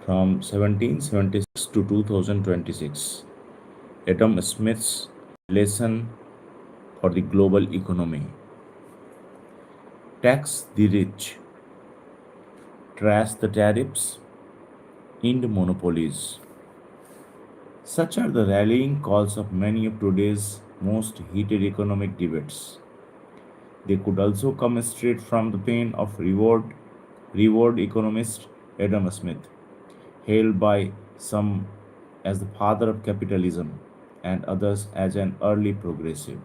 from 1776 to 2026. Adam Smith's lesson for the global economy. Tax the rich, trash the tariffs, end monopolies. Such are the rallying calls of many of today's most heated economic debates. They could also come straight from the pen of reward economist Adam Smith, hailed by some as the father of capitalism and others as an early progressive.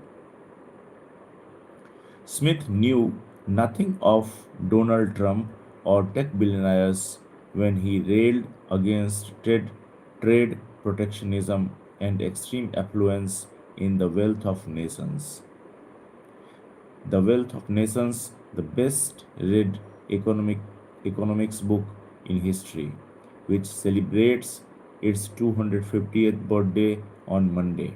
Smith knew nothing of Donald Trump or tech billionaires when he railed against trade protectionism and extreme affluence in The Wealth of Nations. The Wealth of Nations, the best read economics book in history, which celebrates its 250th birthday on Monday,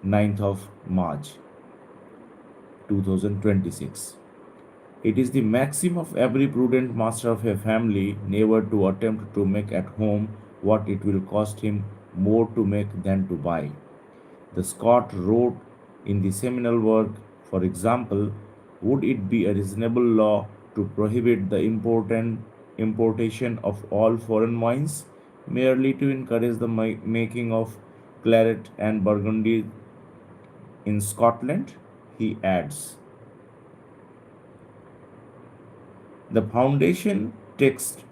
9th of March 2026. It is the maxim of every prudent master of a family never to attempt to make at home what it will cost him more to make than to buy. The Scot wrote in the seminal work, for example, would it be a reasonable law to prohibit the importation of all foreign wines merely to encourage the making of claret and burgundy in Scotland? He adds. The foundation text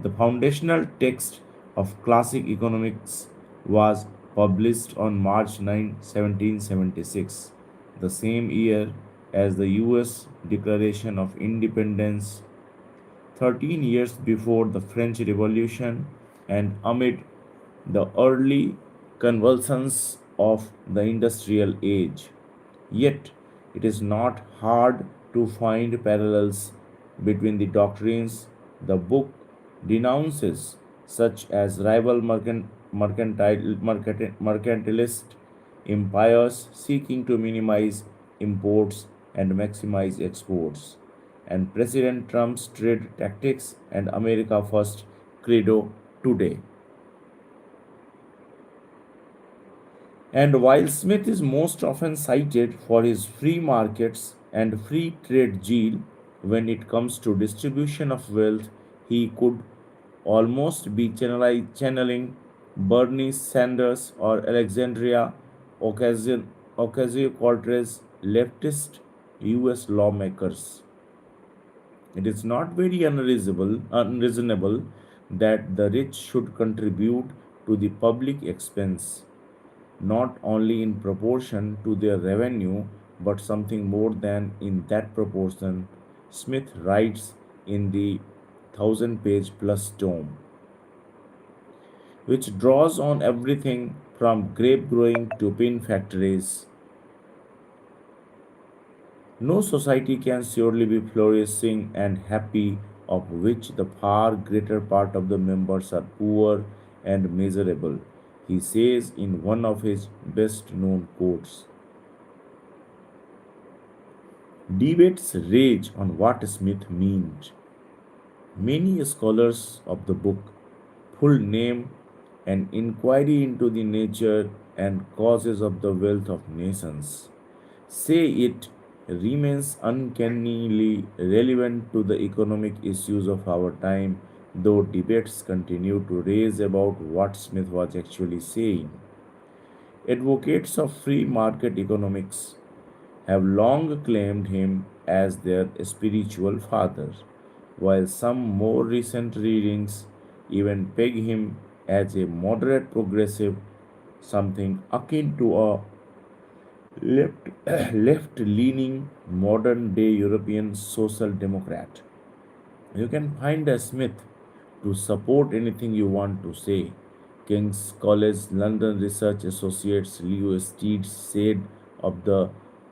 The foundational text of classic economics was published on March 9, 1776, the same year as the US Declaration of Independence, 13 years before the French Revolution and amid the early convulsions of the industrial age. Yet, it is not hard to find parallels between the doctrines the book denounces, such as rival mercantilist empires seeking to minimize imports and maximize exports, and President Trump's trade tactics and America First credo today. And while Smith is most often cited for his free markets and free trade zeal, when it comes to distribution of wealth, he could almost be channeling Bernie Sanders or Alexandria Ocasio-Cortez leftist U.S. lawmakers. It is not very unreasonable that the rich should contribute to the public expense not only in proportion to their revenue but something more than in that proportion, Smith writes in the 1000 page plus tome, which draws on everything from grape growing to pin factories. No society can surely be flourishing and happy of which the far greater part of the members are poor and miserable, he says in one of his best known quotes. Debates rage on what Smith meant. Many scholars of the book, full name, an inquiry into the nature and causes of the wealth of nations, say it remains uncannily relevant to the economic issues of our time, though debates continue to raise about what Smith was actually saying. Advocates of free market economics have long claimed him as their spiritual father, while some more recent readings even peg him as a moderate progressive, something akin to a left left leaning modern day European social democrat. You can find a Smith to support anything you want to say. King's College London Research Associates Leo Steed said of the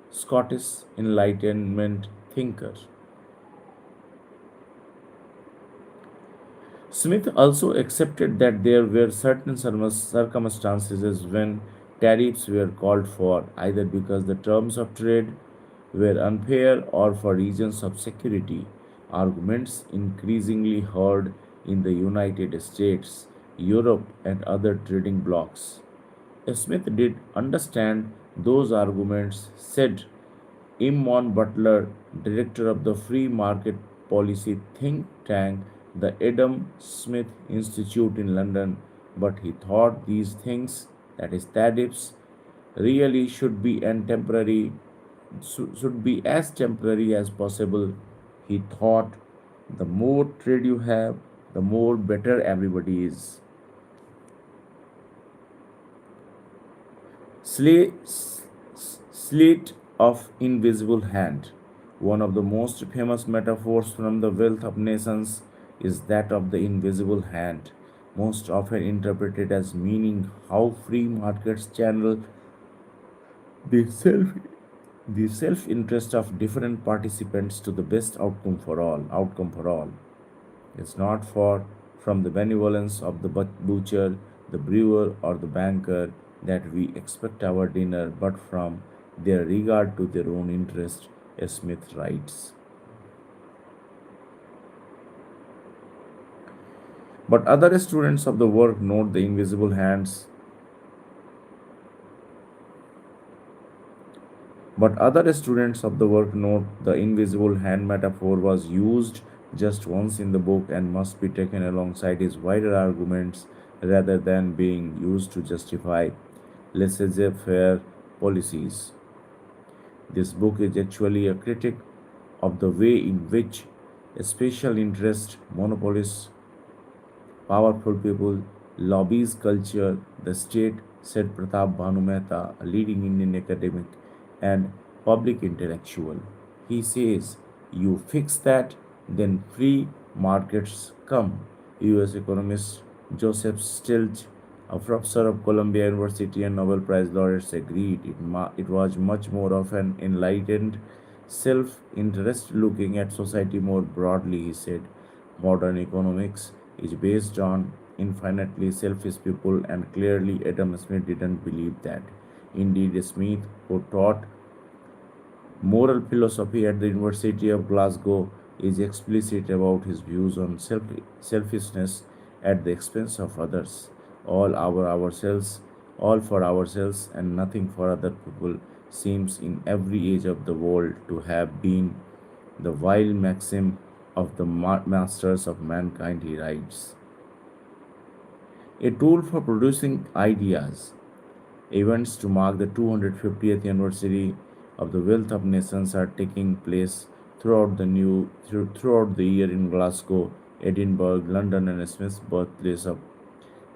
Scottish Enlightenment thinker. Smith also accepted that there were certain circumstances when tariffs were called for, either because the terms of trade were unfair or for reasons of security. arguments increasingly heard in the United States, Europe, and other trading blocs. Smith did understand those arguments, said Imon Butler, director of the Free Market Policy think tank, the Adam Smith Institute in London, but he thought these things, that is, tariffs, really should be as temporary as possible. He thought the more trade you have, the more better everybody is. Sleight of invisible hand. One of the most famous metaphors from the wealth of nations is that of the invisible hand, most often interpreted as meaning how free markets channel the self the self-interest of different participants to the best outcome for all. It's not for from the benevolence of the butcher, the brewer, or the banker that we expect our dinner, but from their regard to their own interest, as Smith writes. But other students of the work note the invisible hands. But other students of the work note the invisible hand metaphor was used just once in the book and must be taken alongside his wider arguments rather than being used to justify laissez faire policies. This book is actually a critic of the way in which special interest monopolists powerful people, lobbies culture, the state, said Pratap Bhanu Mehta, a leading Indian academic and public intellectual. He says, you fix that, then free markets come. US economist Joseph Stiglitz, a professor of Columbia University and Nobel Prize laureates, agreed it was much more of an enlightened self interest looking at society more broadly, he said. Modern economics is based on infinitely selfish people, and clearly Adam Smith didn't believe that. Indeed, Smith, who taught moral philosophy at the University of Glasgow, is explicit about his views on selfishness at the expense of others. Ourselves, all for ourselves, and nothing for other people seems in every age of the world to have been the vile maxim of the masters of mankind, he writes. A tool for producing ideas. Events to mark the 250th anniversary of the Wealth of Nations are taking place throughout the year in Glasgow, Edinburgh, London, and Smith's birthplace of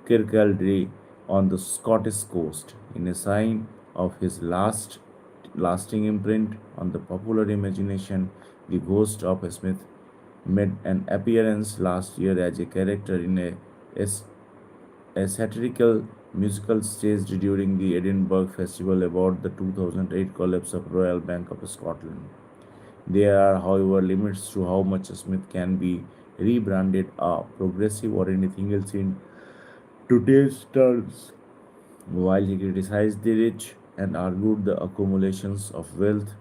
Kirkcaldy on the Scottish coast. In a sign of his lasting imprint on the popular imagination, the ghost of Smith made an appearance last year as a character in a satirical musical staged during the Edinburgh Festival about the 2008 collapse of Royal Bank of Scotland. There are, however, limits to how much Smith can be rebranded a progressive or anything else in today's terms. While he criticized the rich and argued the accumulation of wealth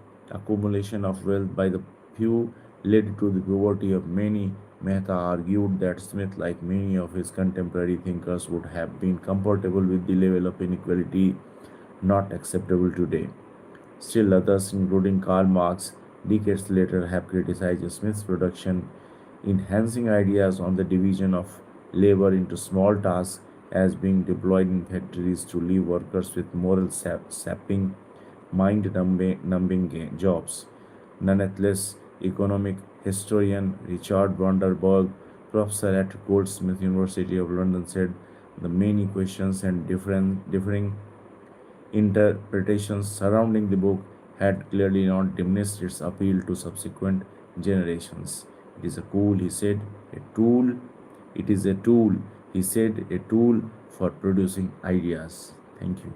by the few led to the poverty of many, Mehta argued that Smith, like many of his contemporary thinkers, would have been comfortable with the level of inequality not acceptable today. Still others, including Karl Marx, decades later have criticized Smith's production, enhancing ideas on the division of labor into small tasks as being deployed in factories to leave workers with moral sapping, mind numbing jobs. Nonetheless, economic historian Richard Vanderberg, professor at Goldsmith University of London, said the many questions and differing interpretations surrounding the book had clearly not diminished its appeal to subsequent generations. It is a tool, he said, a tool. It is a tool, he said, a tool for producing ideas. Thank you.